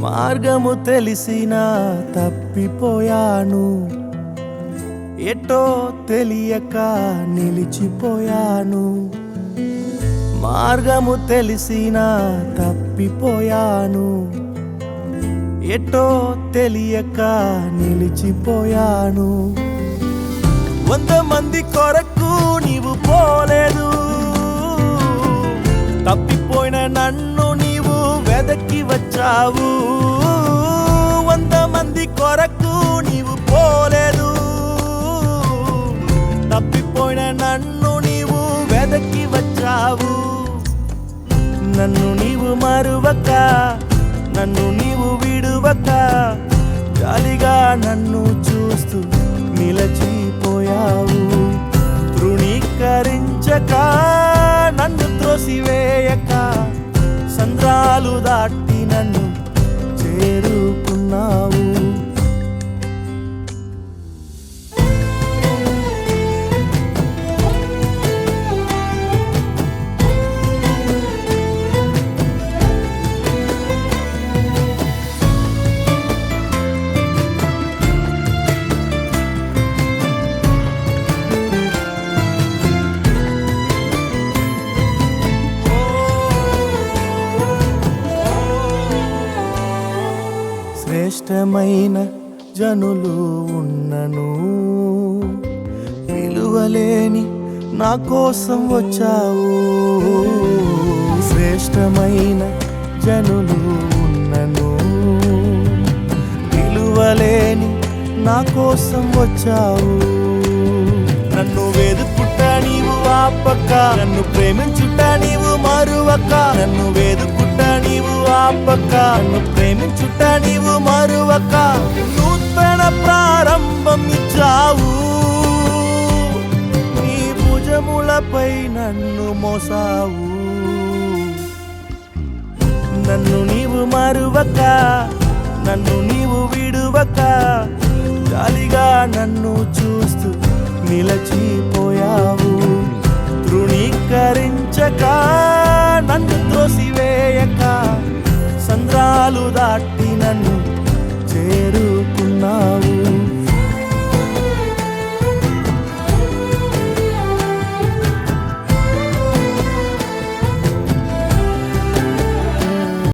మార్గము తెలిసినా తప్పిపోయాను, ఎటో తెలియక నిలిచిపోయాను. మార్గము తెలిసినా తప్పిపోయాను, ఎటో తెలియక నిలిచిపోయాను. 100 మంది కొరకు నీవు పోలేదు, తప్పిపోయిన నన్ను నీవు వెదకి వచ్చావు. 100 మంది కొరకు నీవు పోలేదు, తప్పిపోయిన నన్ను నీవు వెదకి వచ్చావు. నన్ను నీవు మరువక, నన్ను నీవు విడువక, జాలిగా నన్ను చూస్తూ నిలచిపోయావు. తృణీకరించక, నన్ను త్రోసివేయక, సంద్రాలు దాటి నన్ను చేరుకున్నావు. శ్రేష్టమైన జనులు ఉన్నను, విలువలేని నా కోసం వచ్చావు. శ్రేష్టమైన జనులు ఉన్నను, విలువలేని నా కోసం వచ్చావు. నన్ను వెదుకుట నీవు ఆపక, నన్ను ప్రేమించుట నీవు మరువక. నన్ను వెదుకుట నీవు ఆపక, నన్ను ప్రేమించుట నీవు మరువక. నూతన ప్రారంభం ఇచ్చావు, నీ భుజములపై నన్ను మోసావు. నన్ను నీవు మరువక, నన్ను నీవు విడువక, జాలిగా నన్ను చూస్తూ నిలచిపోయావు. తృణీకరించక, నన్ను త్రోసివేయక, సంద్రాలు దాటి నన్ను చేరుకున్నావు.